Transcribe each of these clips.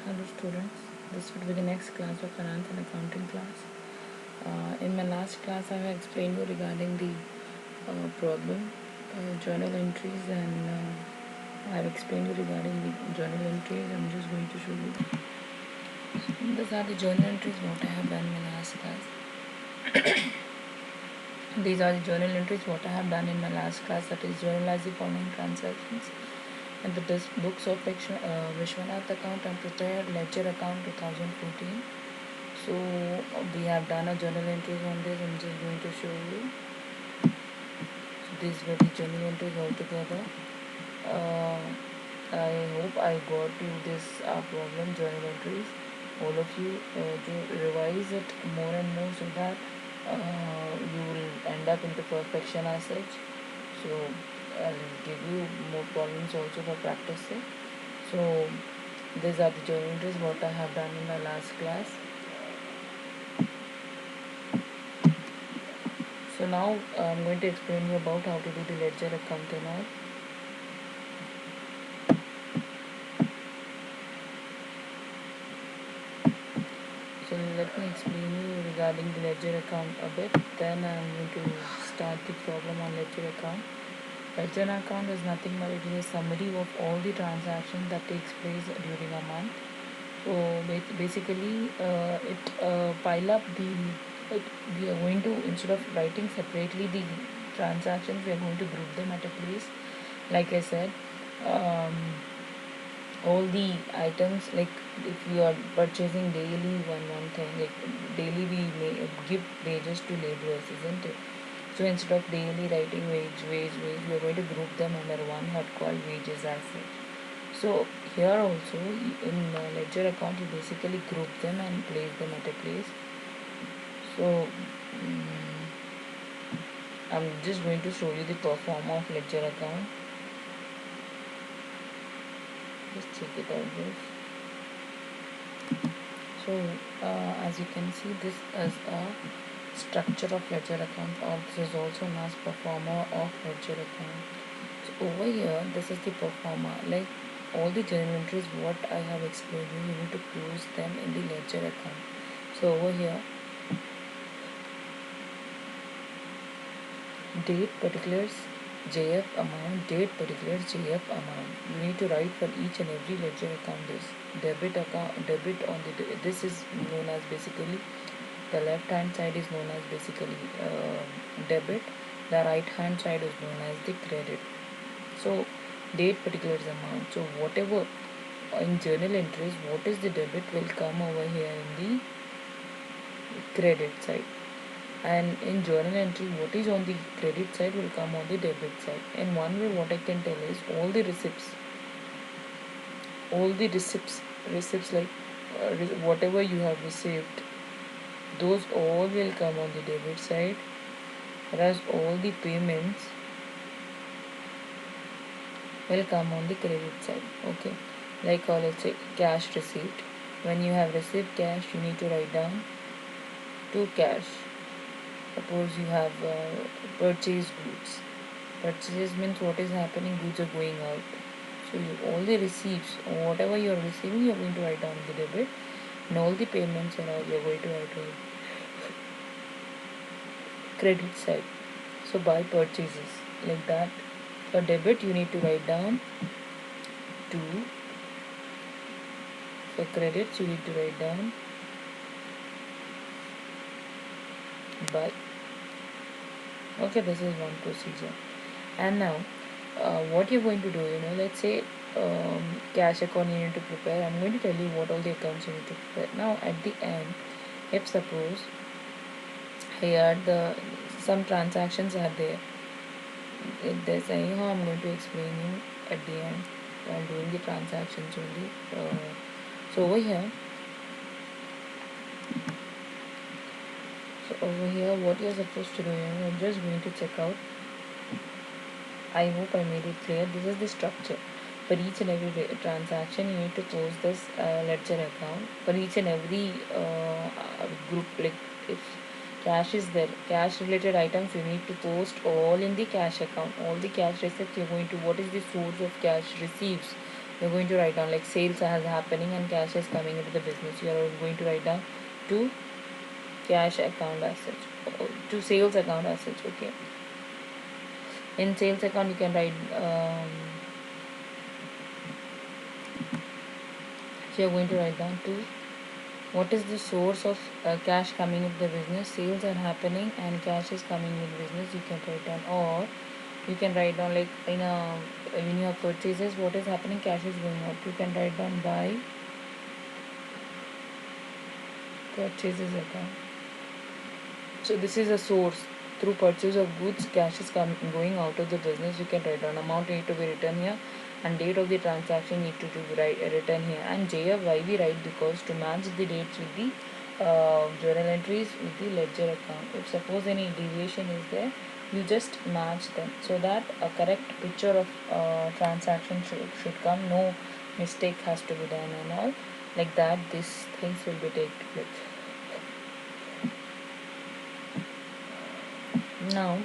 Hello students, this would be the next class of finance and accounting class. In my last class I have explained you regarding the problem, journal entries, and I have explained you regarding the journal entries. I'm just going to show you. These are the journal entries what I have done in my last class. These are the journal entries what I have done in my last class, that is journalize the following transactions and the books of Vishwanath account and prepared ledger account 2014. So we have done a journal entries on this. I'm just going to show you. So these were the journal entries altogether. I hope I got you this problem, journal entries. All of you to revise it more and more so that you will end up into perfection as such. So I'll give you more problems also for practice sake. So these are the journal entries what I have done in my last class. So now I'm going to explain you about how to do the ledger account and all. So let me explain you regarding the ledger account a bit. Then I'm going to start the problem on ledger account. Ledger account is nothing but it is a summary of all the transactions that takes place during a month. So basically, it pile up the. We are going to, instead of writing separately the transactions, we are going to group them at a place. Like I said, um, all the items, like if you are purchasing daily one thing, like daily we may give wages to laborers, isn't it? So instead of daily writing wage, we are going to group them under one what called wages as such. So here also in ledger account you basically group them and place them at a place. So I'm just going to show you the perform of ledger account. Just check it out guys. So as you can see, this is a structure of ledger account, or this is also known as performer of ledger account. So over here, this is the performer. Like all the journal entries what I have explained you need to close them in the ledger account. So over here, date particulars JF amount, date particulars JF amount. You need to write for each and every ledger account this debit account, debit on the this is known as basically the left hand side is known as basically debit, the right hand side is known as the credit. So date particulars amount. So whatever in journal entries, what is the debit will come over here in the credit side, and in journal entry what is on the credit side will come on the debit side. In one way what I can tell is all the receipts like whatever you have received, those all will come on the debit side, whereas all the payments will come on the credit side. Okay, like let's say cash receipt. When you have received cash, you need to write down to cash. Suppose you have purchased goods. Purchases means what is happening, goods are going out. So all the receipts or whatever you are receiving, you are going to write down the debit, and all the payments and all you are going to write on credit side. So buy purchases like that. For debit, you need to write down to. For credits, you need to write down buy. Okay, this is one procedure. And now what you're going to do, let's say cash account you need to prepare. I'm going to tell you what all the accounts you need to prepare. Now at the end, if suppose here some transactions are there, if there's anyhow I'm going to explain you at the end while doing the transactions only. So over here what you're supposed to do, I'm just going to check out. I hope I made it clear. This is the structure. For each and every transaction, you need to post this ledger account. For each and every group, like if cash is there, cash related items, you need to post all in the cash account. All the cash receipts you're going to, what is the source of cash receipts? You're going to write down like sales is happening and cash is coming into the business. You are going to write down to cash account as such, to sales account as such. Okay. In sales account, you can write. So you're going to write down to what is the source of cash coming into the business. Sales are happening and cash is coming in business. You can write down, or you can write down like in a when you have purchases, what is happening, cash is going out. You can write down by purchases account. So this is a source. Through purchase of goods, cash is going out of the business. You can write down amount need to be written here, and date of the transaction need to be written here. And JF why we write, because to match the dates with the journal entries with the ledger account. If suppose any deviation is there, you just match them so that a correct picture of transaction should come. No mistake has to be done and all like that. These things will be taken with. Now,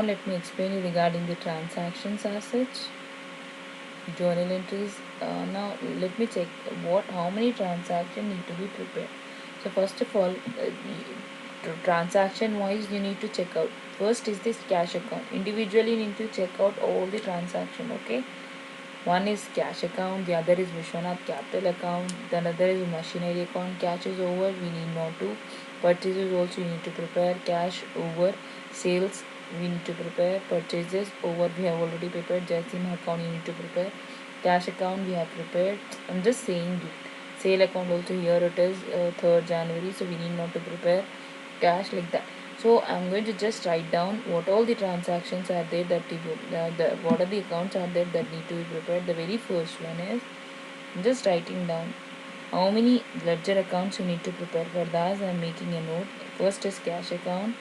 let me explain you regarding the transactions as such, journal entries. Now let me check how many transactions need to be prepared. So first of all, transaction wise you need to check out. First is this cash account. Individually you need to check out all the transaction. Okay. One is cash account, the other is Vishwanath capital account, the other is machinery account. Cash is over, we need not to. Purchases also you need to prepare. Cash over. Sales we need to prepare. Purchases over, we have already prepared. Jasim account you need to prepare. Cash account we have prepared. I'm just saying it. Sale account also here it is 3rd January, so we need not to prepare cash like that. So I'm going to just write down what all the transactions are there that what are the accounts are there that need to be prepared. The very first one is I'm just writing down how many ledger accounts you need to prepare. For that I'm making a note. First is cash account,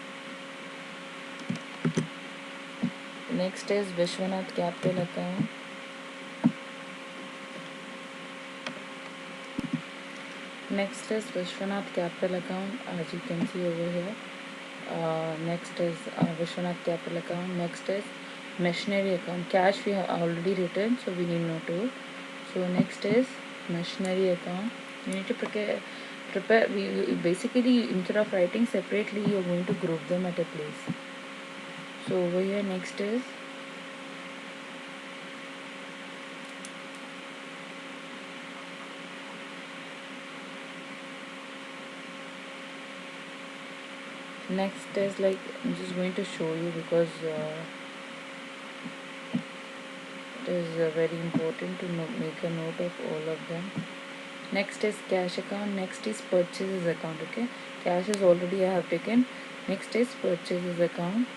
next is Vishwanath capital account, next is Vishwanath capital account as you can see over here. Next is Vishwanath capital account. Next is machinery account. Cash we have already written, so we need not to. So next is machinery account. You need to prepare. We basically, instead of writing separately, you're going to group them at a place. So over here, next is like I'm just going to show you because it is very important to make a note of all of them. Next is cash account. Next is purchases account. Okay, cash is already I have taken. Next is purchases account.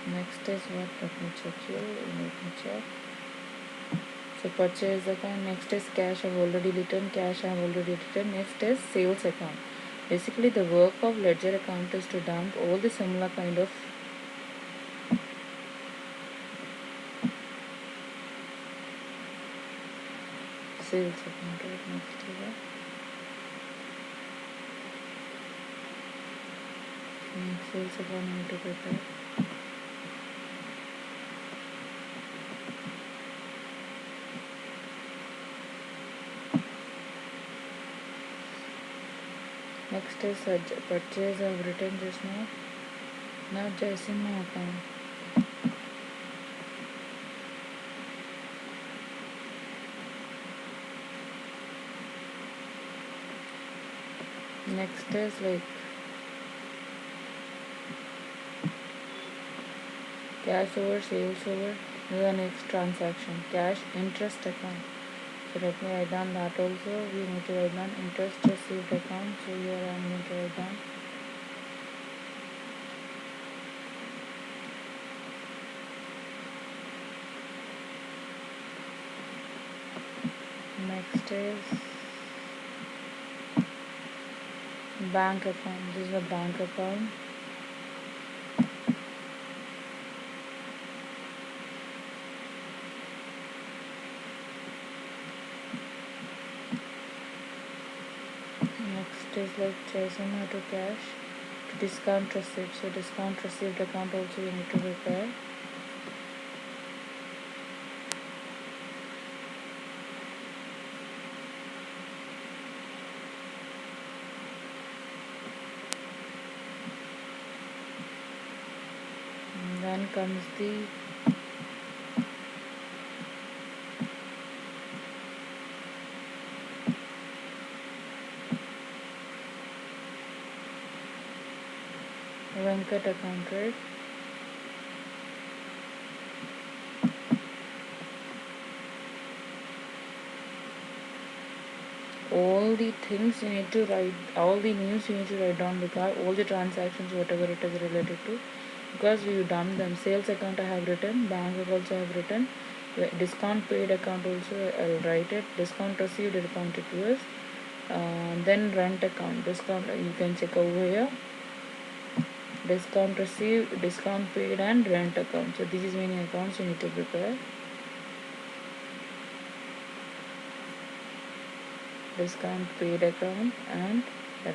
Next is what? Let me check here. Let me check. So purchase account. Next is cash. I've already written. Cash I've already written. Next is sales account. Basically, the work of ledger account is to dump all the similar kind of sales account. Right? Next is that. Sales account I need to prepare. Next is purchase I've written just now. Now just in my account. Next is like cash over, sales over. The next transaction, cash interest account. So let me write down that also. We need to write down interest received account. So here I am going to write down next is bank account. This is a bank account. Next is like Chasing to cash to discount receipt. So discount received account also you need to prepare. And then comes the Venkat account, right? All the things you need to write, all the names you need to write down because all the transactions, whatever it is related to, because we've done them. Sales account I have written, bank also I have written, discount paid account also I'll write it, discount received account it was, then rent account, discount you can check over here, discount received, discount paid and rent account. So these many accounts you need to prepare. Discount paid account and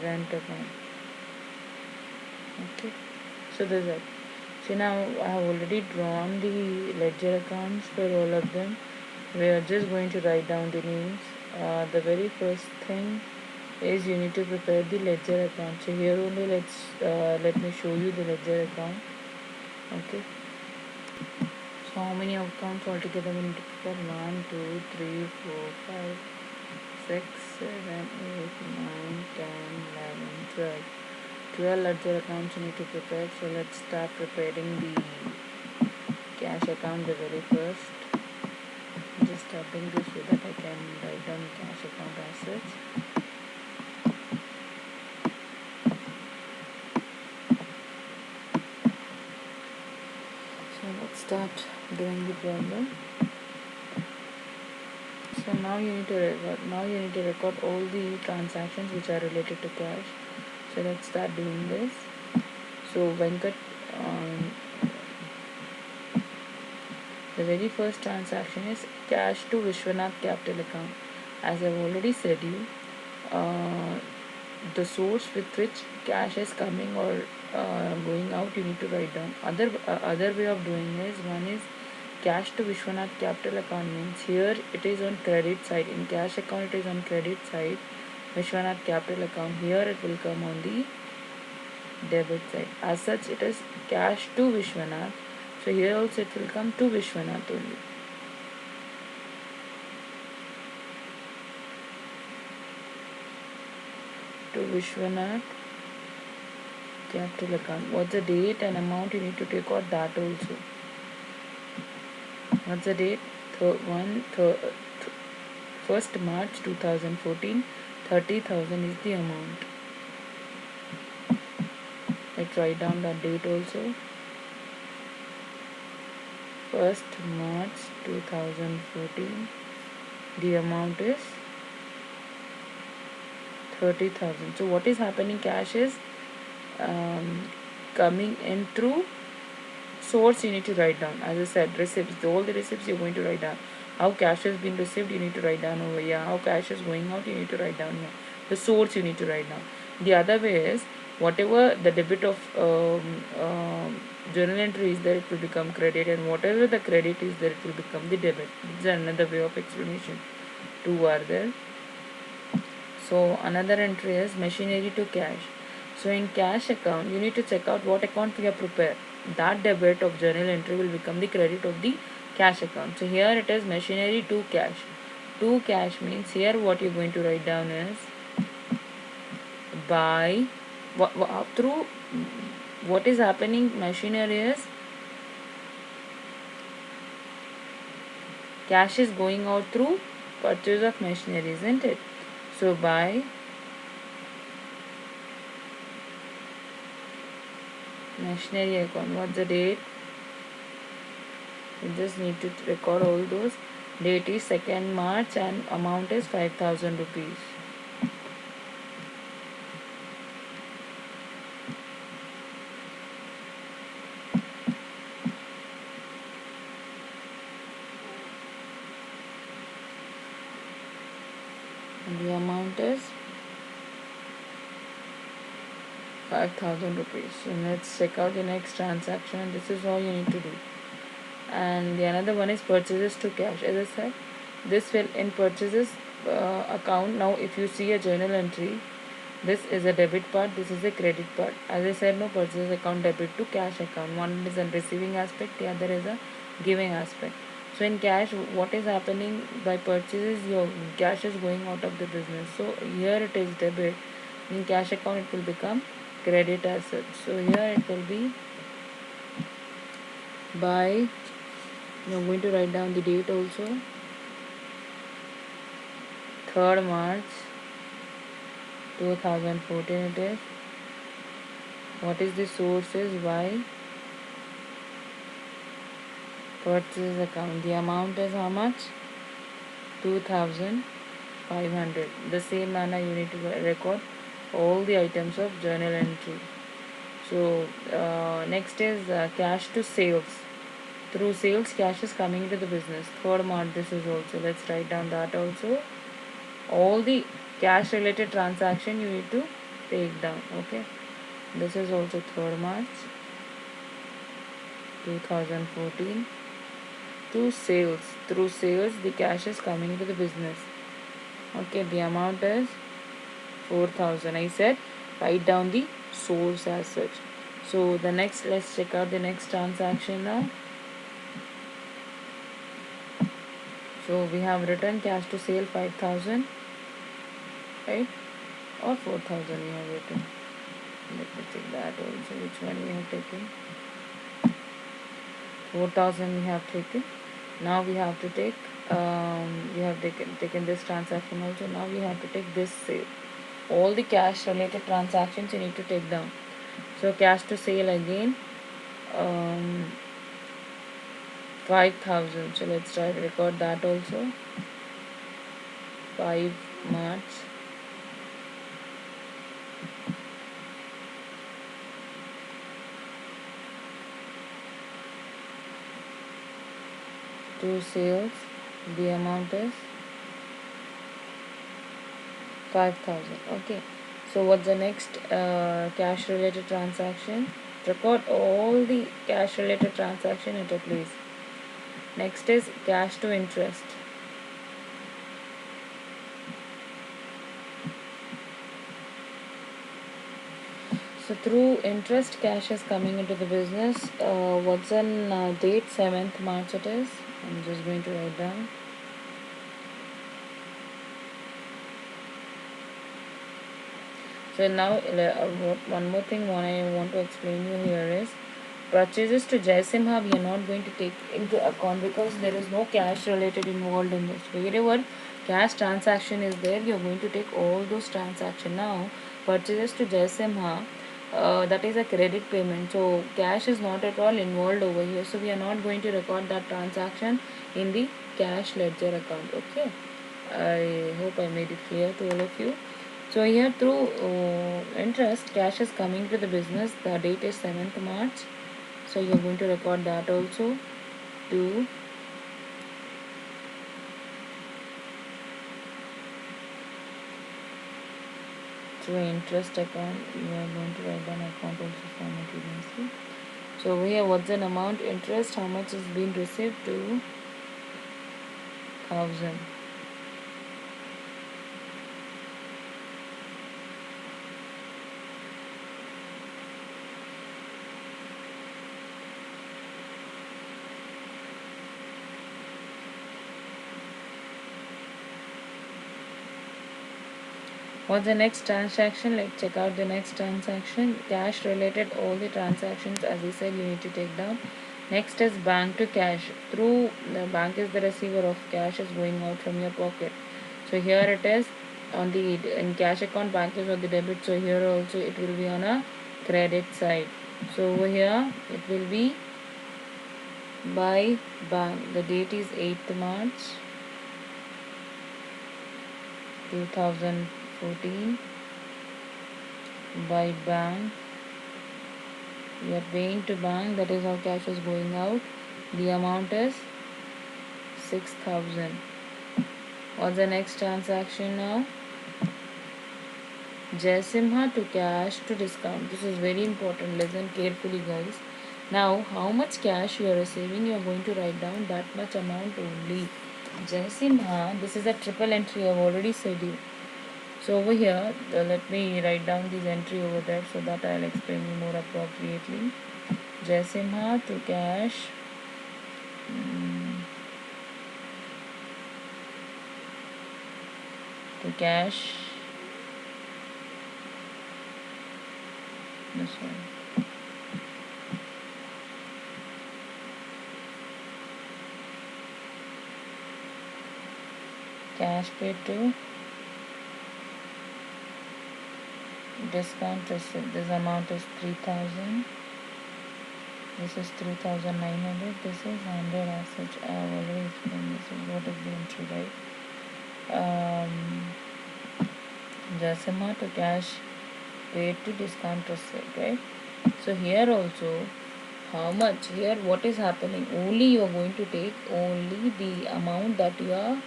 rent account. Okay, so this is it. So now I have already drawn the ledger accounts for all of them. We are just going to write down the names. The very first thing is you need to prepare the ledger account. So here only let me show you the ledger account. Okay. So how many accounts altogether we need to prepare? 1, 2, 3, 4, 5, 6, 7, 8, 9, 10, 11, 12. 12 ledger accounts you need to prepare. So let's start preparing the cash account the very first. I'm just tapping this so that I can write down cash account assets. So let's start doing the problem. So now you need to record all the transactions which are related to cash. So let's start doing this. So Venkat, um, the very first transaction is cash to Vishwanath capital account. As I've already said you, uh, the source with which cash is coming or going out you need to write down. Other way of doing is, one is cash to Vishwanath capital account, means here it is on credit side. In cash account it is on credit side. Vishwanath capital account, here it will come on the debit side. As such it is cash to Vishwanath, so here also it will come to Vishwanath only. To Vishwanath capital account. What's the date and amount you need to take out that also. What's the date? 1st March 2014. 30,000 is the amount. Let's write down that date also. 1st March 2014. The amount is 30,000. So what is happening? Cash is coming in through source. You need to write down. As I said, receipts. All the receipts you're going to write down. How cash has been received, you need to write down over here. How cash is going out, you need to write down here. The source you need to write down. The other way is, whatever the debit of journal entry is there, it will become credit, and whatever the credit is there, it will become the debit. This is another way of explanation. Two are there. So another entry is machinery to cash. So in cash account, you need to check out what account we have prepared. That debit of journal entry will become the credit of the cash account. So here it is machinery to cash. To cash means here what you're going to write down is by through what is happening. Machinery is cash is going out through purchase of machinery, isn't it? So by machinery account, what's the date? You just need to record all those. Date is 2nd March and amount is 5,000 rupees. And the amount is 5,000 rupees. So let's check out the next transaction. This is all you need to do. And the another one is purchases to cash. As I said, this will in purchases account. Now if you see a journal entry, this is a debit part, this is a credit part. As I said, no, purchase account debit to cash account. One is a receiving aspect, the other is a giving aspect. So in cash, what is happening by purchases, your cash is going out of the business. So here it is debit. In cash account it will become credit as such. So here it will be by, I'm going to write down the date also, 3rd March 2014 it is. What is the source is why purchase account. The amount is how much? 2500. The same manner you need to record all the items of journal entry. So next is cash to sales. Through sales, cash is coming into the business. 3rd March, this is also. Let's write down that also. All the cash related transaction you need to take down. Okay. This is also 3rd March 2014. To sales. Through sales, the cash is coming into the business. Okay, the amount is 4,000. I said write down the source as such. So the next, let's check out the next transaction now. So we have written cash to sale 5,000, right? Or 4,000 we have written. Let me check that also. Which one we have taken? 4,000 we have taken. Now we have to take we have taken this transaction also. Now we have to take this sale. All the cash related transactions you need to take down. So cash to sale again, 5,000. So let's try to record that also. 5 March. To sales, the amount is 5,000. Okay. So what's the next cash related transaction? Record all the cash related transaction at a place. Next is cash to interest. So through interest, cash is coming into the business. What's the date? 7th March it is. I'm just going to write down. So now one more thing what I want to explain you here is purchases to Jaisimha we are not going to take into account because there is no cash related involved in this. Wherever cash transaction is there, you are going to take all those transactions. Now purchases to Jaisimha, that is a credit payment, so cash is not at all involved over here, so we are not going to record that transaction in the cash ledger account. Okay, I hope I made it clear to all of you. So here through interest, cash is coming to the business. The date is 7th March. So you're going to record that also. To through interest account, you are going to write down account also simultaneously. So here what's an amount interest? How much is being received? 2,000. What's the next transaction? Let's check out the next transaction. Cash related, all the transactions as I said you need to take down. Next is bank to cash. Through the bank is the receiver of cash is going out from your pocket. So here it is on the in cash account, bank is on the debit. So here also it will be on a credit side. So over here it will be by bank. The date is 8th March 2014. By bank, we are paying to bank, that is how cash is going out. The amount is 6,000. What's the next transaction now? Jaisimha to cash to discount. This is very important. Listen carefully, guys. Now, how much cash you are receiving, you are going to write down that much amount only. Jaisimha, this is a triple entry. I have already said you. So over here, let me write down this entry over there so that I'll explain you more appropriately. Jaisimha to cash. To cash. This one. Cash paid to discount receipt. This amount is 3,000. This is 3,900. This is 100 as such. I have already explained this. What is the entry, right? Jaisimha to cash paid to discount receipt, right? So here also, how much? Here what is happening? Only you are going to take only the amount that you are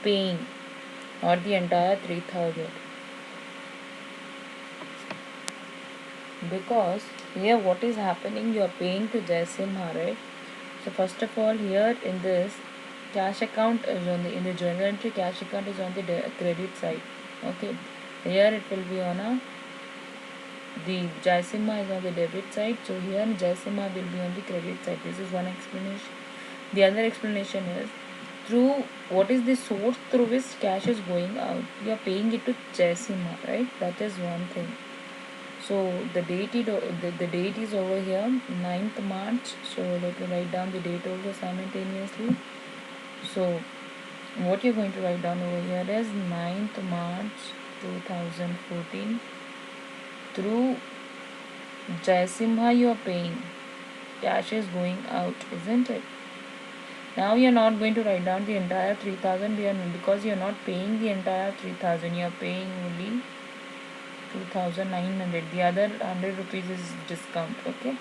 paying, not the entire 3,000. Because here what is happening, you are paying to Jaisimha, right? So first of all, here in this cash account is on the, in the journal entry, cash account is on the credit side. Okay, here it will be on a, the Jaisimha is on the debit side, so here Jaisimha will be on the credit side. This is one explanation. The other explanation is through what is the source through which cash is going out. You are paying it to Jaisimha, right? That is one thing. So the date the date is over here, 9th March. So let me write down the date also simultaneously. So what you're going to write down over here is 9th March 2014. Through Jaisimha you are paying. Cash is going out, isn't it? Now you're not going to write down the entire 3,000 because you're not paying the entire 3,000. You're paying only 2,900. The other 100 rupees is discount. Okay.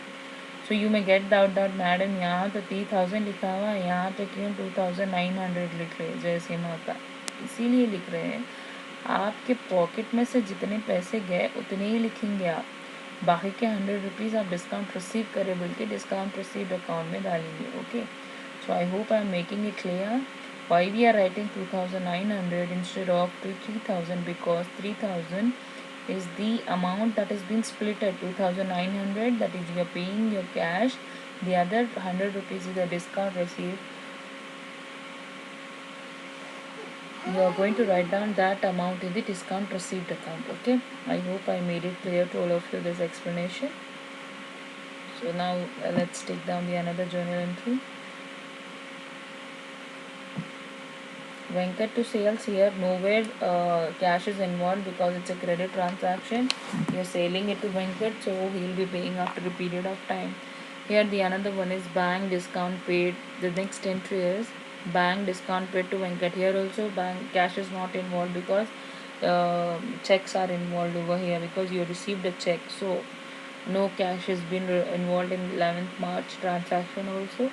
So you may get doubt that madam यहाँ तो 3,000 लिखा हुआ है, यहाँ तो क्यों 2,900 लिख रहे हैं जैसीमा का? इसीलिए लिख रहे हैं, आपके पॉकेट में से जितने पैसे गए उतने ही लिखेंगे आप, बाकी के 100 रुपीज़ आप डिस्काउंट रिसीव करें बोल के डिस्काउंट रिसीव अकाउंट में डालेंगे. Okay, so I hope I am making it clear why we are writing 2,900 instead of 3,000, because 3,000 is the amount that has been split at 2,900, that is you are paying your cash, the other 100 rupees is a discount received. You are going to write down that amount in the discount received account. Okay, I hope I made it clear to all of you this explanation. So now let's take down the another journal entry. Venkat to sales. Here nowhere cash is involved because it's a credit transaction. You're selling it to Venkat, so he'll be paying after a period of time. Here the another one is bank discount paid. The next entry is bank discount paid to Venkat. Here also bank cash is not involved because checks are involved over here because you received a check. So no cash has been involved in 11th March transaction also.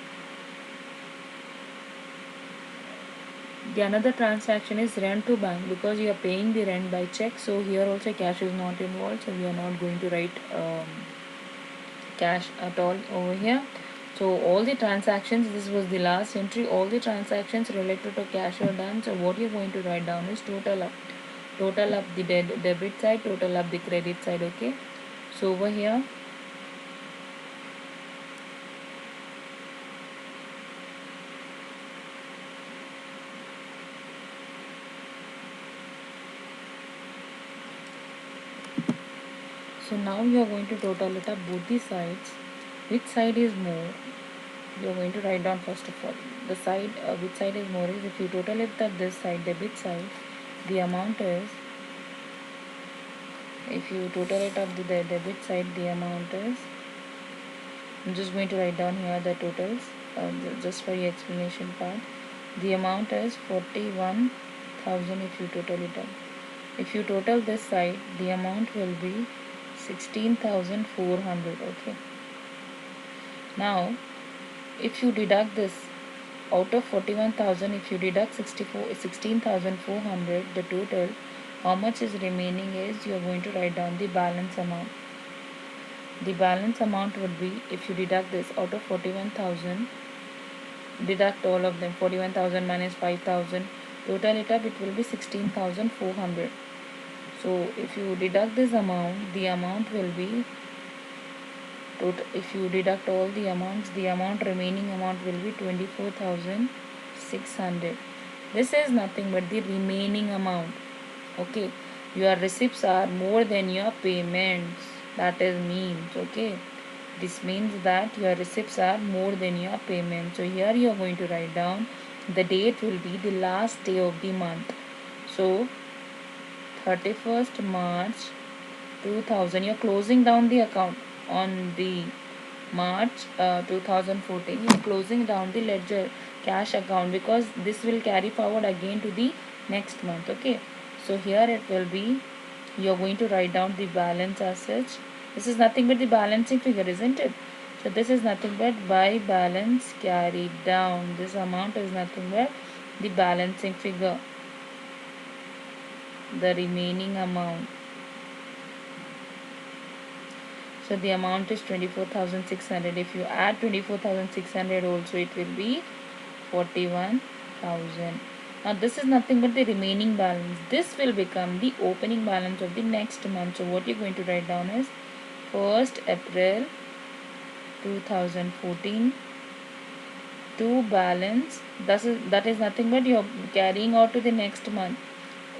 The another transaction is rent to bank because you are paying the rent by check. So here also cash is not involved. So we are not going to write cash at all over here. So all the transactions, this was the last entry, all the transactions related to cash are done. So what you're going to write down is total up the debit side, total up the credit side. Okay, so over here so now you are going to total it up both the sides. Which side is more? You are going to write down first of all the side which side is more is, if you total it at this side, debit side, the amount is, if you total it up the debit side, the amount is, I'm just going to write down here the totals just for your explanation part. The amount is 41,000 if you total it up. If you total this side, the amount will be 16,400. Okay, now if you deduct this out of 41,000, if you deduct 16,400, the total how much is remaining is you are going to write down the balance amount. The balance amount would be, if you deduct this out of 41,000, deduct all of them, 41,000 minus 5,000, total it up, it will be 16,400. So if you deduct this amount, the amount will be total. If you deduct all the amounts, the remaining amount will be 24,600. This is nothing but the remaining amount. Okay, your receipts are more than your payments. That is means, okay, this means that your receipts are more than your payment. So here you are going to write down the date will be the last day of the month. So 31st March 2000, you're closing down the account on the March 2014. You're closing down the ledger cash account, because this will carry forward again to the next month. Okay, so here it will be, you're going to write down the balance as such. This is nothing but the balancing figure, isn't it? So this is nothing but by balance carried down. This amount is nothing but the balancing figure, the remaining amount. So the amount is 24,600. If you add 24,600 also, it will be 41,000. Now this is nothing but the remaining balance. This will become the opening balance of the next month. So what you're going to write down is 1st April 2014 to balance. That is nothing but you're carrying out to the next month.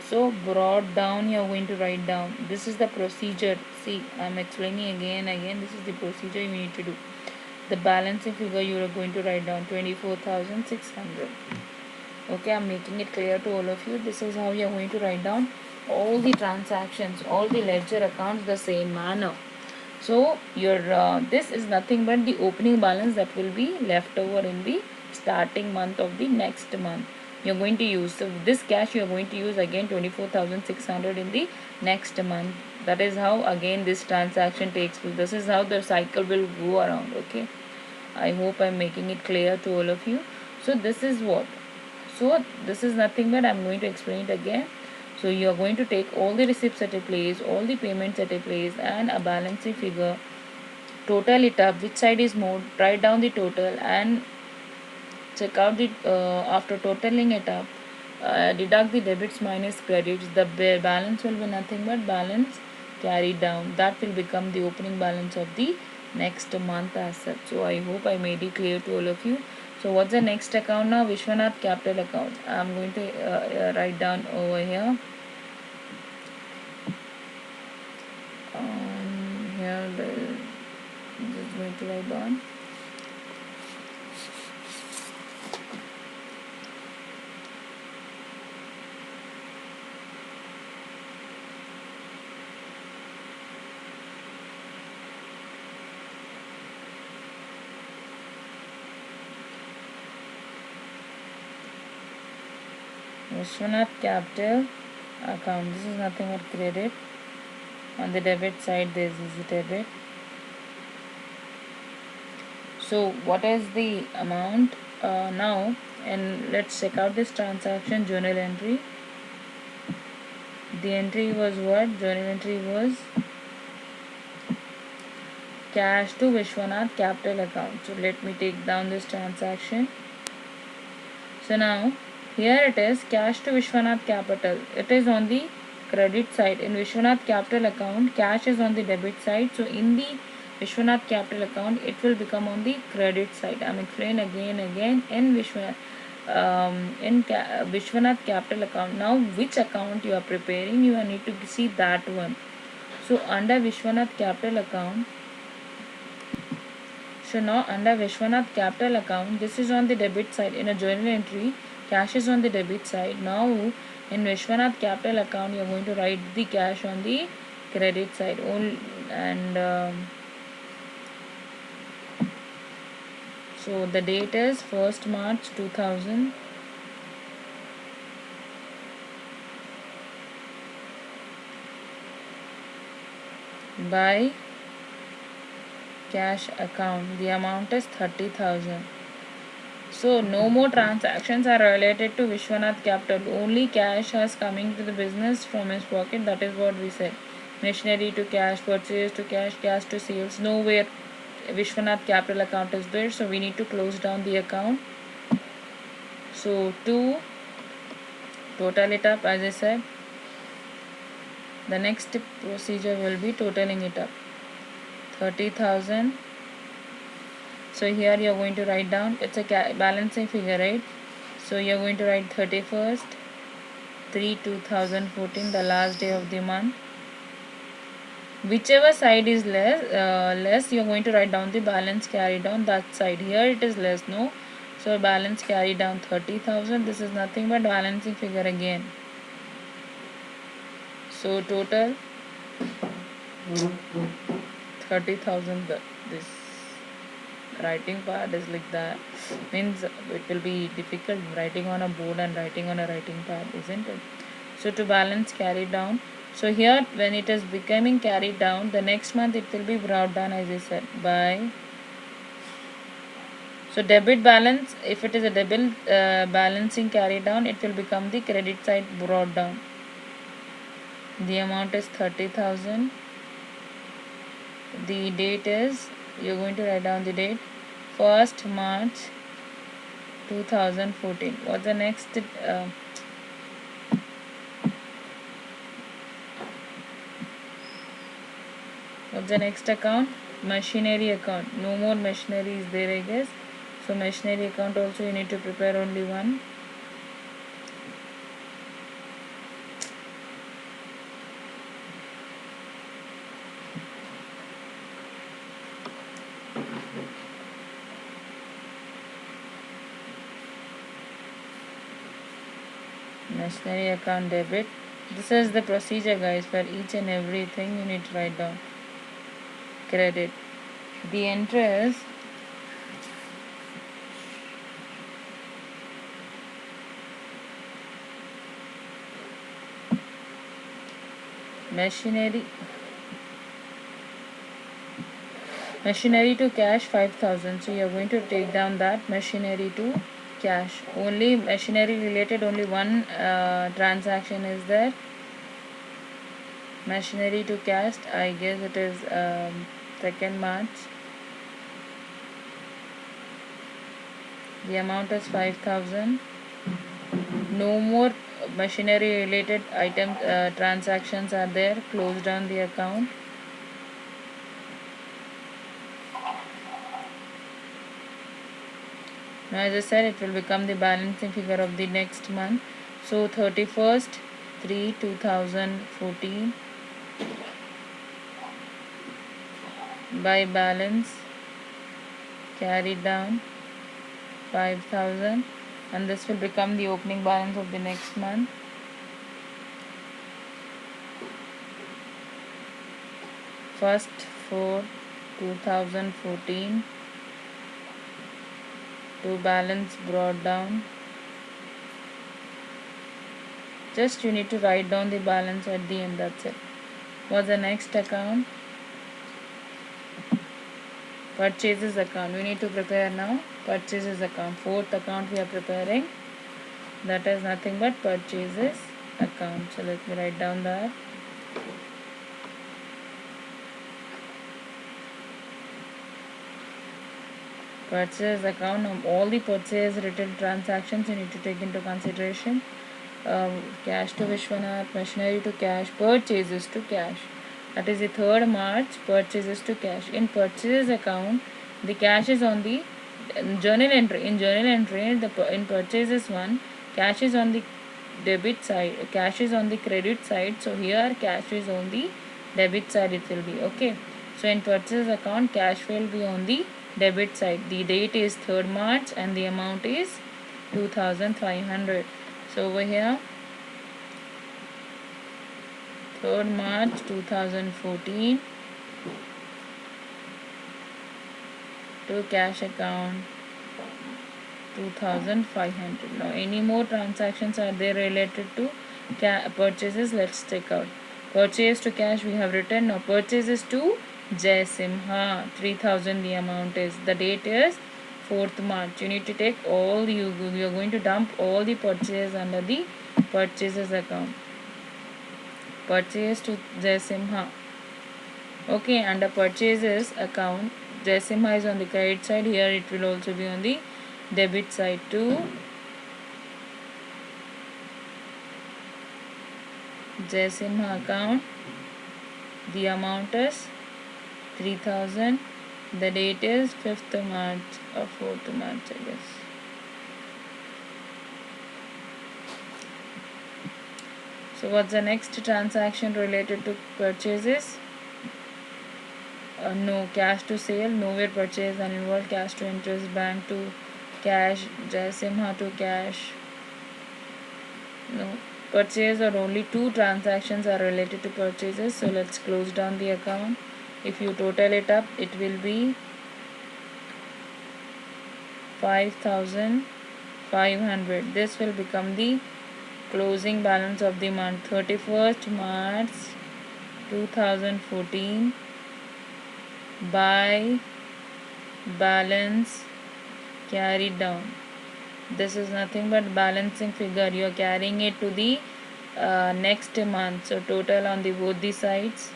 So brought down, you're going to write down. This is the procedure. See, I'm explaining again. This is the procedure you need to do. The balancing figure you are going to write down 24,600. Okay, I'm making it clear to all of you. This is how you are going to write down all the transactions, all the ledger accounts the same manner. So your this is nothing but the opening balance that will be left over in the starting month of the next month. You're going to use, so this cash you're going to use again 24,600 in the next month. That is how again this transaction takes place. This is how the cycle will go around. Okay, I hope I'm making it clear to all of you. So this is what, so this is nothing but I'm going to explain it again. So you are going to take all the receipts at a place, all the payments at a place, and a balancing figure, total it up, which side is more, write down the total and check out the after totaling it up, deduct the debits minus credits. The balance will be nothing but balance carried down. That will become the opening balance of the next month as such. So I hope I made it clear to all of you. So what's the next account now? Vishwanath Capital account. I'm going to write down over here. Here just going to write down. Vishwanath Capital account. This is nothing but credit. On the debit side, this is a debit. So what is the amount now? And let's check out this transaction journal entry. The entry was what? Journal entry was cash to Vishwanath Capital account. So let me take down this transaction. So now here it is, cash to Vishwanath Capital. It is on the credit side. In Vishwanath Capital account, cash is on the debit side. So in the Vishwanath Capital account, it will become on the credit side. I'm explaining again in Vishwanath Capital account. Now which account you are preparing, you need to see that one. So under Vishwanath Capital account, so now under Vishwanath Capital account, this is on the debit side. In a journal entry, cash is on the debit side. Now in Vishwanath Capital account, you are going to write the cash on the credit side. So the date is 1st March 2000. By cash account, the amount is 30,000. So no more transactions are related to Vishwanath Capital. Only cash has coming to the business from his pocket. That is what we said. Machinery to cash, purchase to cash, cash to sales. Nowhere Vishwanath Capital account is there. So we need to close down the account. So to total it up, as I said, the next procedure will be totaling it up. 30,000. So here you are going to write down, it's a balancing figure, right? So you are going to write 31st 3 2014, the last day of the month. Whichever side is less, you are going to write down the balance carried down that side. Here it is less, no? So balance carried down 30,000. This is nothing but balancing figure again. So total 30,000. This writing part is like that, means it will be difficult writing on a board and writing on a writing pad, isn't it? So to balance carried down, so here when it is becoming carried down, the next month it will be brought down, as I said, by, so debit balance, if it is a debit balancing carried down, it will become the credit side brought down. The amount is 30,000. The date is, you're going to write down the date, 1st March 2014. What's the next what's the next account? Machinery account. No more machinery is there, I guess. So machinery account also you need to prepare only one. Machinery account debit. This is the procedure, guys, for each and everything you need to write down. Credit. The interest, machinery to cash 5,000. So you are going to take down that machinery to cash. Only machinery related, only one transaction is there. Machinery to cash, I guess it is 2nd March. The amount is 5,000. No more machinery related item transactions are there. Close down the account. Now, as I said, it will become the balancing figure of the next month. So 31st 3 2014 by balance carried down 5,000, and this will become the opening balance of the next month. First 4 2014 to balance brought down. Just you need to write down the balance at the end, that's it. What's the next account? Purchases account. We need to prepare now. Purchases account. 4th account we are preparing. That is nothing but purchases account. So let me write down that. Purchase account. All the purchase related transactions you need to take into consideration. Cash to Vishwanath, machinery to cash, purchases to cash. That is the 3rd March, purchases to cash. In purchases account, the cash is on the journal entry. In journal entry, in purchases one, cash is on the debit side, cash is on the credit side. So here cash is on the debit side, it will be okay. So in purchases account, cash will be on the debit side. The date is 3rd March and the amount is 2,500. So over here, 3rd March 2014 to cash account 2,500. Now any more transactions are there related to purchases? Let's check out. Purchase to cash we have written. Now purchases to Jai Simha, 3,000 the amount is. The date is 4th March. You need to take all you're going to dump all the purchases under the purchases account. Purchase to Jaisimha. Okay, under purchases account, Jaisimha is on the credit side. Here it will also be on the debit side too. Jaisimha account. The amount is 3000. The date is 5th March or 4th March, I guess. So what's the next transaction related to purchases? No, cash to sale, nowhere purchase and involve cash to interest, bank to cash, Jaisimha to cash. No, purchase or only 2 transactions are related to purchases. So let's close down the account. If you total it up, it will be 5,500. This will become the closing balance of the month. 31st March 2014 by balance carried down. This is nothing but balancing figure. You are carrying it to the next month. So total on the both the sides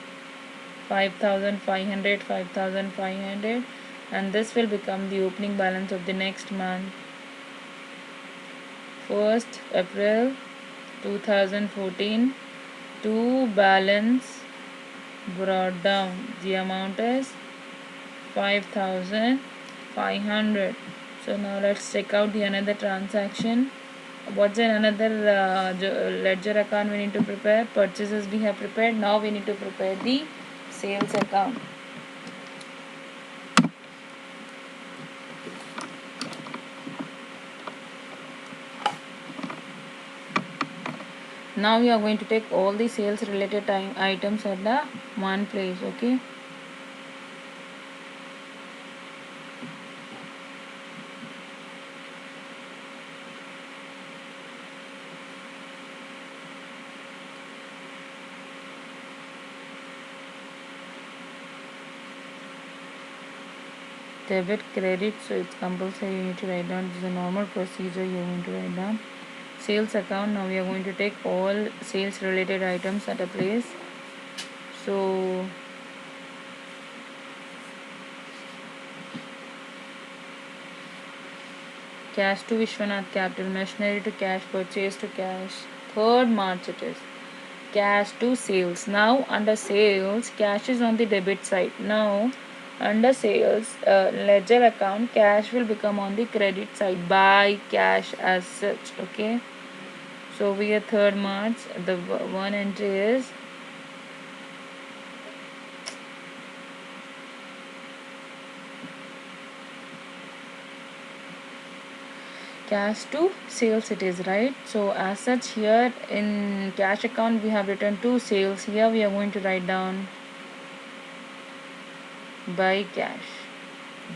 5,500, 5,500, and this will become the opening balance of the next month. 1st April 2014 to balance brought down. The amount is 5,500. So now let's check out the another transaction. What's another ledger account we need to prepare? Purchases we have prepared. Now we need to prepare the sales account. Now we are going to take all the sales related items at the one place. Okay. Debit, credit, so it's compulsory, you need to write down. This is a normal procedure you are going to write down. Sales account, now we are going to take all sales related items at a place. So cash to Vishwanath Capital, machinery to cash, purchase to cash. 3rd March it is. Cash to sales. Now under sales, cash is on the debit side. Now under sales ledger account, cash will become on the credit side by cash as such. Okay, so we are 3rd March. The one entry is cash to sales, it is right. So as such, here in cash account we have written to sales. Here we are going to write down by cash.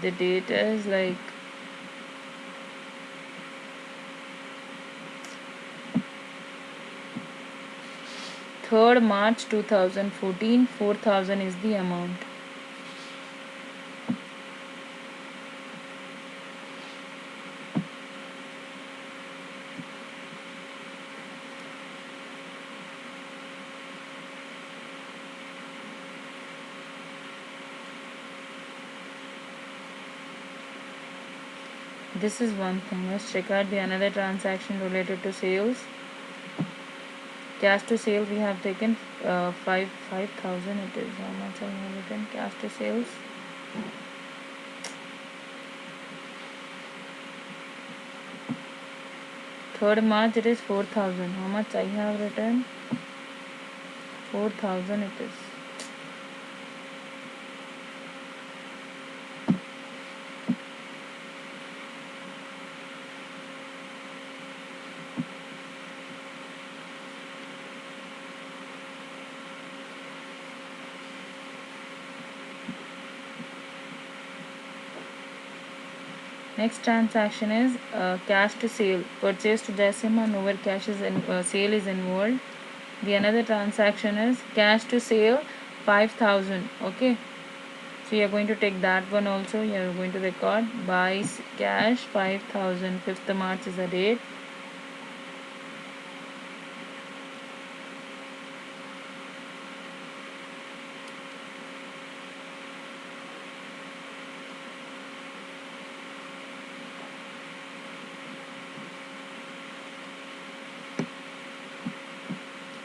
The date is like Third March 2014. 4,000 is the amount. This is one thing. Let's check out the another transaction related to sales. Cash to sale we have taken 5,000. It is how much I have written. Cash to sales. Third March it is 4,000. How much I have written? 4,000 it is. Next transaction is cash to sale. Purchase to Jaisimha, nowhere cash is sale is involved. The another transaction is cash to sale 5,000. Okay, So you are going to take that one also. You are going to record buy cash 5,000. 5th March is the date.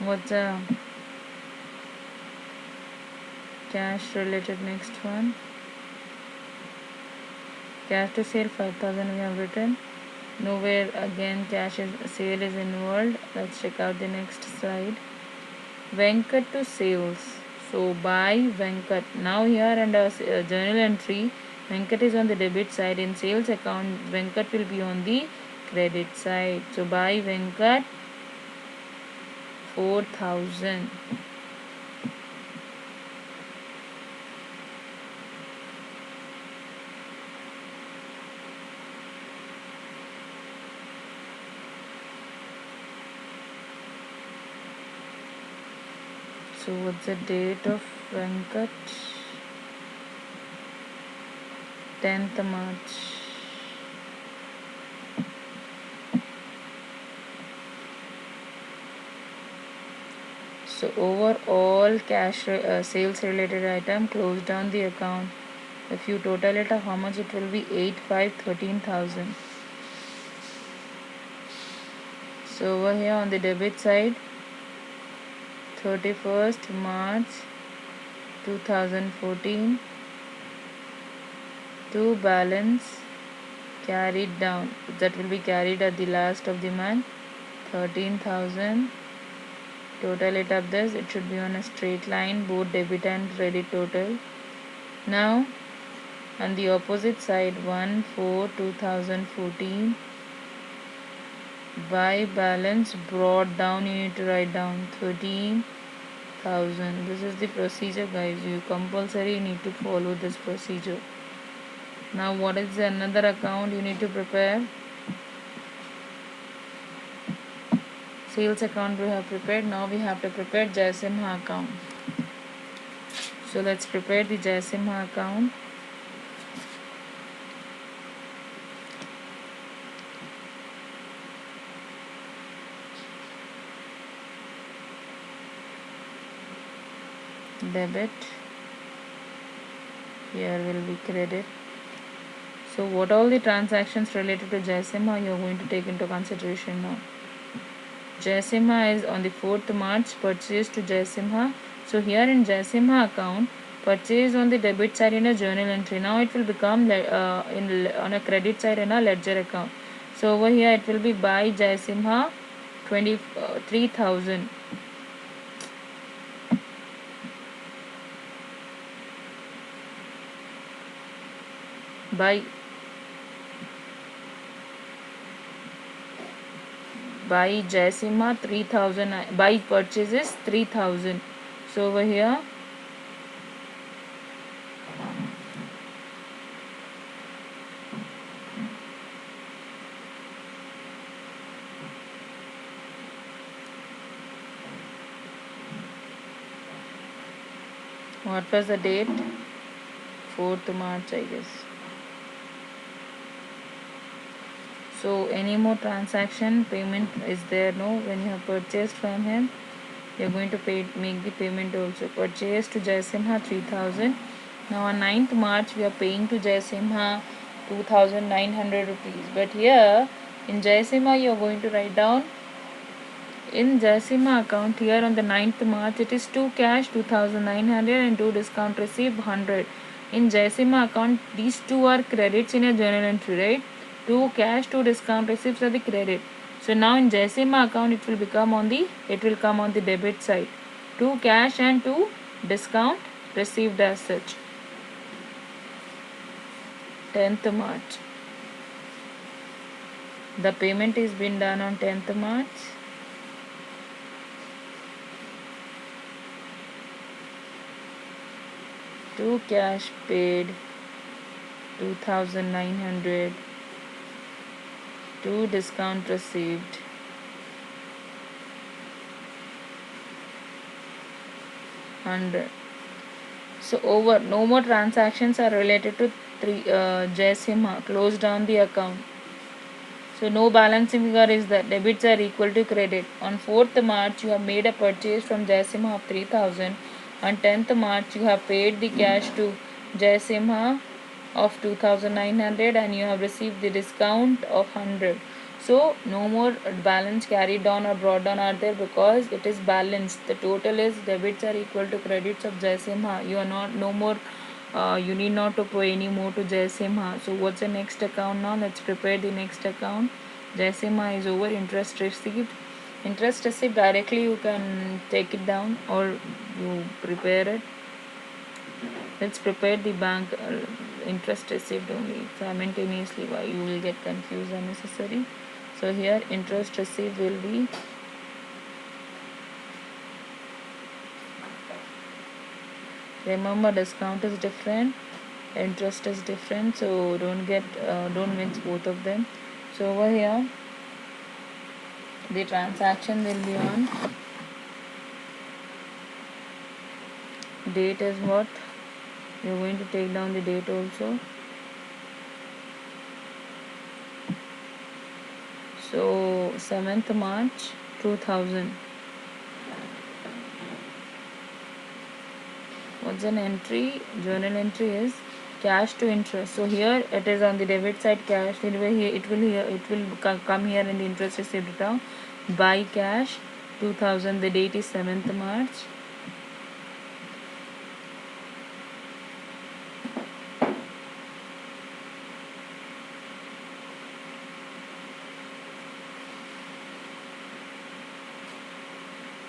What's the cash related next one? Cash to sale 5,000 we have written. Nowhere again sale is involved. Let's check out the next slide. Venkat to sales. So buy Venkat. Now here under journal entry, Venkat is on the debit side. In sales account, Venkat will be on the credit side. So buy Venkat 4,000. So what's the date of Venkat? 10th March. So overall cash sales related item, close down the account. If you total it up, how much it will be? 13,000. So over here on the debit side, 31st March 2014 to balance carried down, that will be carried at the last of the month, 13,000. Total it up this, it should be on a straight line, both debit and credit total. Now on the opposite side, 1/4/2014 by balance brought down, you need to write down 13,000. This is the procedure, guys. You compulsory need to follow this procedure. Now what is the another account you need to prepare? Sales account we have prepared. Now we have to prepare Jaisimha account. So let's prepare the Jaisimha account. Debit, here will be credit. So what all the transactions related to Jaisimha you are going to take into consideration now. Jaisimha is on the 4th March purchase to Jaisimha. So here in Jaisimha account, purchase on the debit side in a journal entry. Now it will become on a credit side in a ledger account. So over here it will be buy Jaisimha 23,000. Buy Jaisimha 3,000. Buy purchases 3,000. So over here what was the date? 4th March, I guess. So any more transaction payment is there? No. When you have purchased from him, you are going to make the payment also. Purchase to Jaisimha 3,000. Now on 9th March we are paying to Jaisimha 2,900 rupees. But here in Jaisimha you are going to write down, in Jaisimha account here on the 9th March it is 2 cash 2,900 and 2 discount received 100. In Jaisimha account these two are credits in a journal entry, right? 2 cash 2 discount receipts are the credit. So now in Jaisimha account it will come on the debit side. 2 cash and 2 discount received as such. 10th March. The payment is been done on 10th March. Two cash paid 2,900. 2 discount received 100. So over, no more transactions are related to Jai Simha. Close down the account. So no balancing figure is that debits are equal to credit. On 4th March, you have made a purchase from Jaisimha of 3000. On 10th March, you have paid the cash to Jaisimha of 2900 and you have received the discount of 100. So no more balance carried down or brought down are there because it is balanced. The total is debits are equal to credits of Jaisimha. You are not no more you need not to pay any more to Jaisimha. So what's the next account now? Let's prepare the next account. Jaisimha is over. Interest received. Interest received directly you can take it down or you prepare it. Let's prepare the bank interest received only simultaneously. Why you will get confused unnecessary. So here interest received will be remember discount is different, interest is different, so don't mix both of them. So over here the transaction will be on date is what you're going to take down the date also. So 7th March 2000. What's an entry? Journal entry is cash to interest. So here it is on the debit side cash. It will come here in the interest received account. Buy cash 2000. The date is 7th March.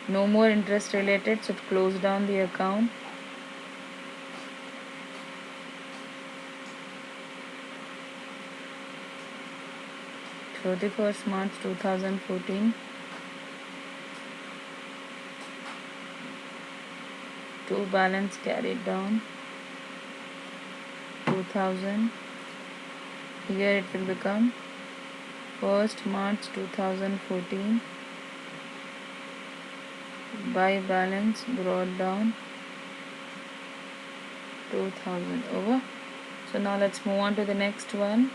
No more interest related, so close down the account. Thirty-first March 2014. To balance carried down 2000. Here it will become 1st March 2014. By balance brought down 2000 over. So now let's move on to the next one.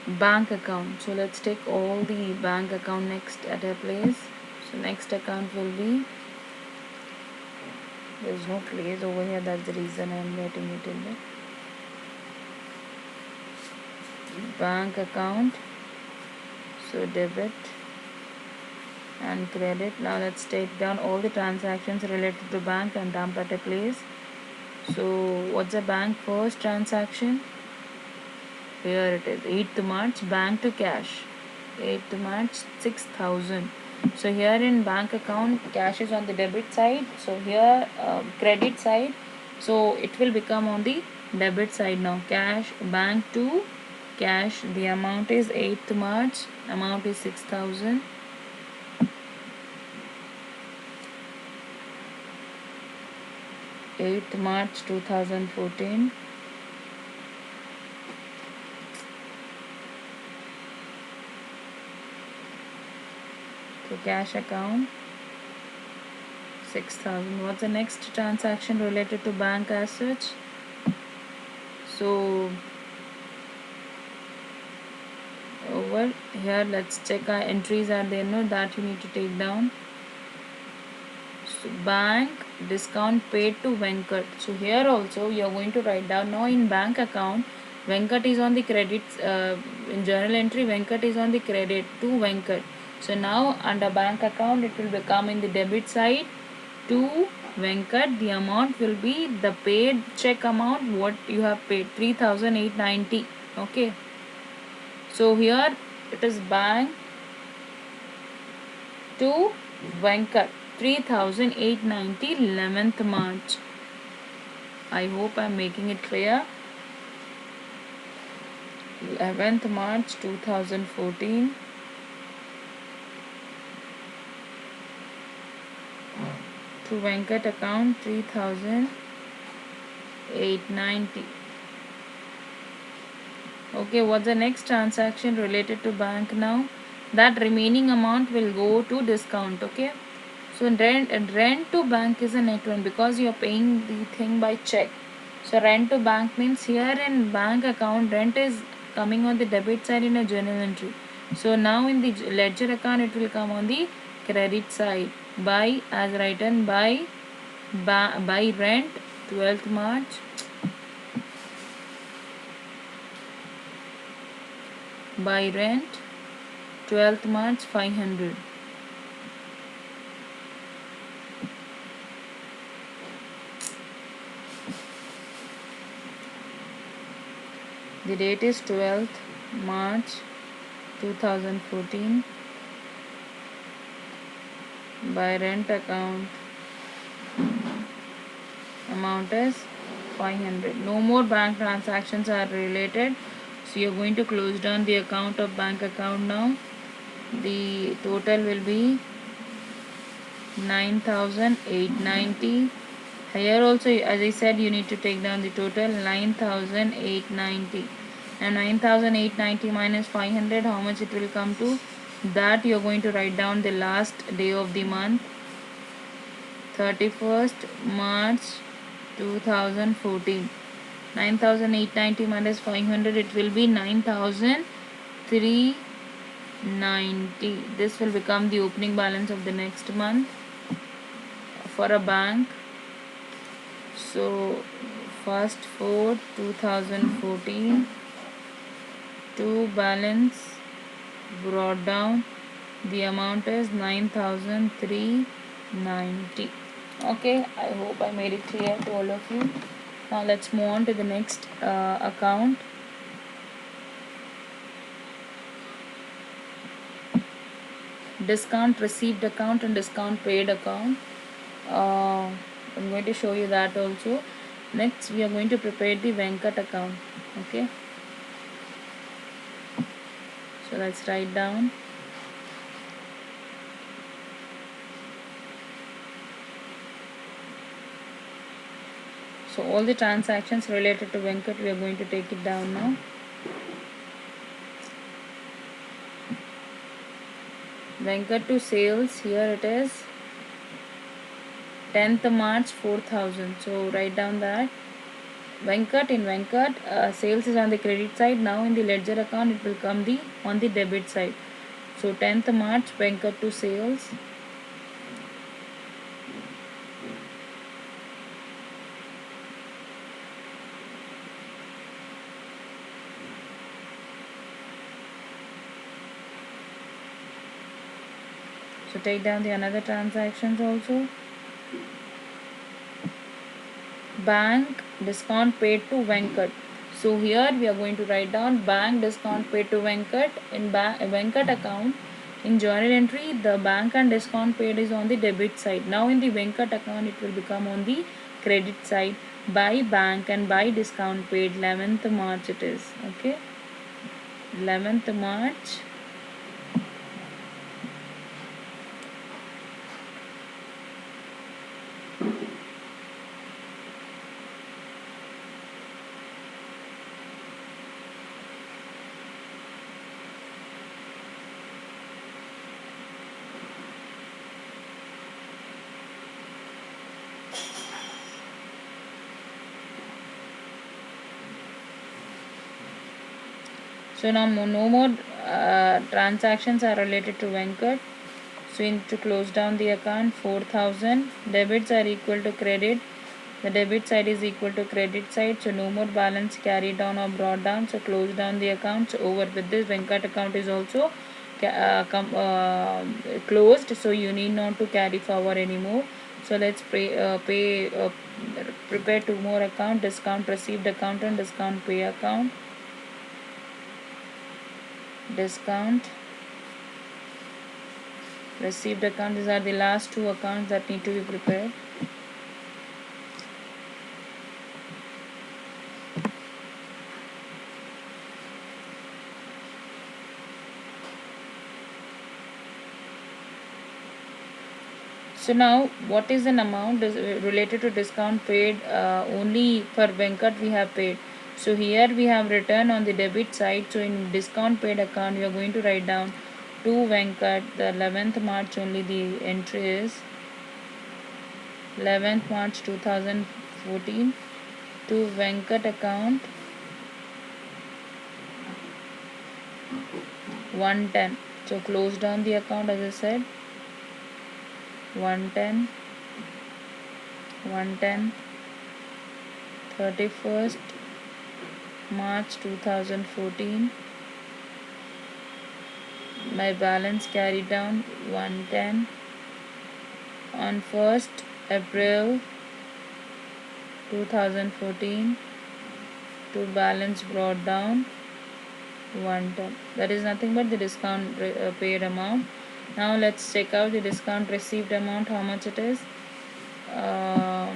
Bank account. So let's take all the bank account next at a place. So next account will be, there's no place over here, that's the reason I am getting it in there. Bank account. So debit and credit. Now let's take down all the transactions related to bank and dump at a place. So what's the bank first transaction? Here it is 8th March, bank to cash. 8th March 6000. So here in bank account cash is on the debit side, so here credit side, so it will become on the debit side now. Cash bank to cash, the amount is 8th March, amount is 6000. March 2014. So cash account 6000. What's the next transaction related to bank as such? So over here let's check our entries are there, no, that you need to take down. So bank discount paid to Venkat. So here also you are going to write down now in bank account Venkat is on the credits, in journal entry Venkat is on the credit to Venkat. So now under bank account it will become in the debit side to Venkat. The amount will be the paid check amount what you have paid 3890. Okay. So here it is bank to Venkat 3890 11th March. I hope I am making it clear. 11th March 2014. To Venkat account 3890. Okay, what's the next transaction related to bank now? That remaining amount will go to discount. Okay, So rent to bank is a net one because you are paying the thing by check. So rent to bank means here in bank account rent is coming on the debit side in a journal entry. So now in the ledger account it will come on the credit side by as written by rent 12th March by rent 12th March 500. The date is 12th March 2014 by rent account amount is 500. No more bank transactions are related. So you're going to close down the account of bank account now. The total will be 9,890. Here also, as I said, you need to take down the total 9,890. And 9,890 minus 500, how much it will come to? That you're going to write down the last day of the month, 31st March 2014. 9,890 minus 500, it will be 9,390. This will become the opening balance of the next month for a bank. So first for 2014 to balance brought down, the amount is 9,390. Okay, I hope I made it clear to all of you. Now let's move on to the next account. Discount received account and discount paid account. I'm going to show you that also. Next we are going to prepare the Venkat account. Okay, so let's write down. So all the transactions related to Venkat, we are going to take it down now. Venkat to sales, here it is 10th March 4,000. So write down that. Venkat, in Venkat, sales is on the credit side. Now in the ledger account it will come on the debit side. So 10th March Venkat to sales. So take down the another transactions also. Bank discount paid to Venkat. So here we are going to write down bank discount paid to Venkat. In Venkat account, in journal entry, the bank and discount paid is on the debit side. Now in the Venkat account, it will become on the credit side by bank and by discount paid. 11th March it is. Okay, 11th March. So now no more transactions are related to Venkat. So we need to close down the account. 4,000 debits are equal to credit. The debit side is equal to credit side. So no more balance carried down or brought down. So close down the account. So over with this, Venkat account is also closed. So you need not to carry forward anymore. So let's prepare two more account: discount received account and discount pay account. Discount received account, these are the last two accounts that need to be prepared. So now what is an amount related to discount paid? Only for Venkat we have paid. So here we have written on the debit side. So in discount paid account we are going to write down to Venkat, the 11th March only the entry is 11th March 2014 to Venkat account 110. So close down the account as I said. 110, 110, 31st March 2014. My balance carried down 110. On 1st April 2014 to balance brought down 110. That is nothing but the discount paid amount. Now let's check out the discount received amount, how much it is. Uh,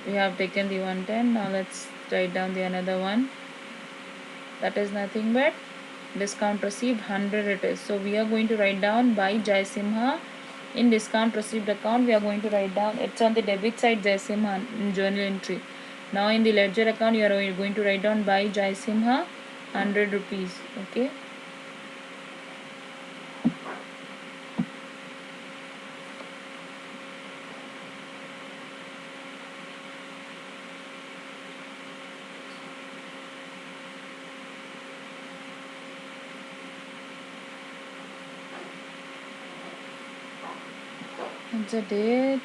we have taken the 110. Now let's write down the another one. That is nothing but discount received 100 it is. So we are going to write down by Jai Simha. In discount received account we are going to write down, it's on the debit side Jai Simha in journal entry. Now in the ledger account you are going to write down by Jai Simha 100 rupees. Okay. The date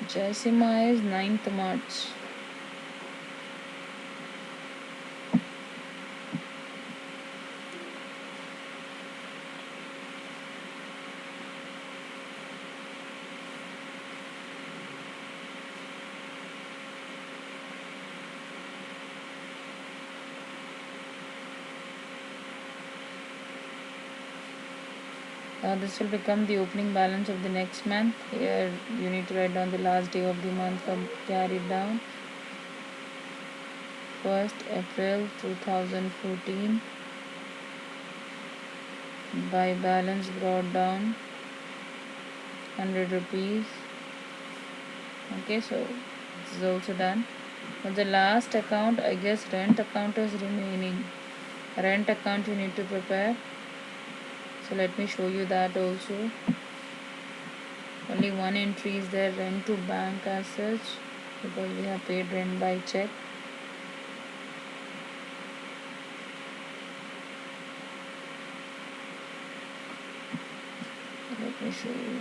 Jai Simha is 9th March. Now this will become the opening balance of the next month. Here you need to write down the last day of the month from carried down. 1st April 2014 by balance brought down 100 rupees. Okay, so this is also done. Now the last account, I guess rent account is remaining. Rent account you need to prepare. So let me show you that also. Only one entry is there, rent to bank as such, because we have paid rent by check. Let me show you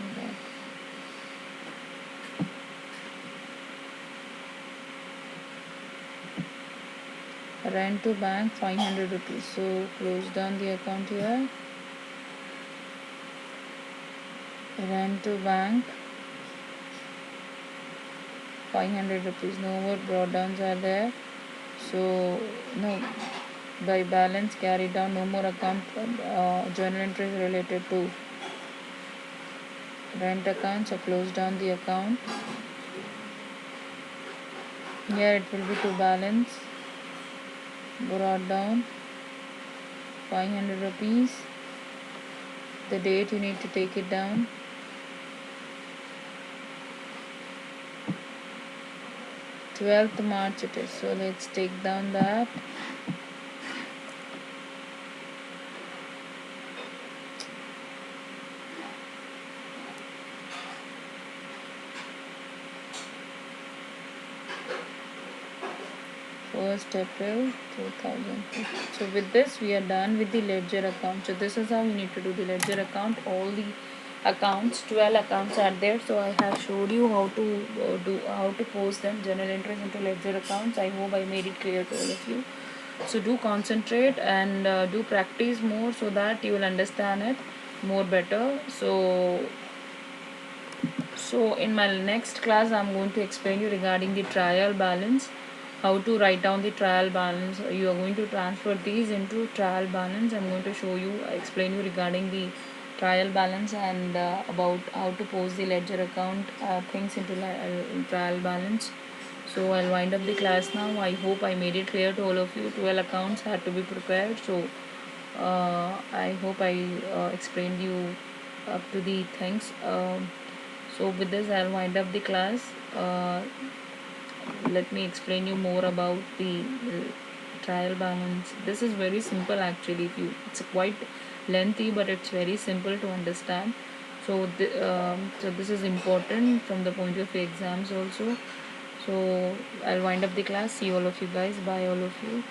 that. Rent to bank 500 rupees. So close down the account here. Rent to bank 500 rupees. No more drawdowns are there. So no, by balance carried down, no more account journal entries related to rent account. So close down the account. Here it will be to balance brought down 500 rupees. The date you need to take it down. 12th March it is. So let's take down that. First April 2015. So with this we are done with the ledger account. So this is how you need to do the ledger account. All the accounts, 12 accounts are there. So I have showed you how to post them, journal entries into ledger accounts. I hope I made it clear to all of you. So do concentrate and do practice more so that you will understand it more better. So in my next class I'm going to explain you regarding the trial balance, how to write down the trial balance. You are going to transfer these into trial balance. I'm going to show you, explain you regarding the trial balance and about how to post the ledger account things into trial balance. So I'll wind up the class now. I hope I made it clear to all of you. 12 accounts had to be prepared. So I hope I explained you up to the things. So with this I'll wind up the class. Let me explain you more about the trial balance. This is very simple actually. It's quite lengthy but it's very simple to understand. So this is important from the point of exams also. So I'll wind up the class. See all of you guys. Bye, all of you.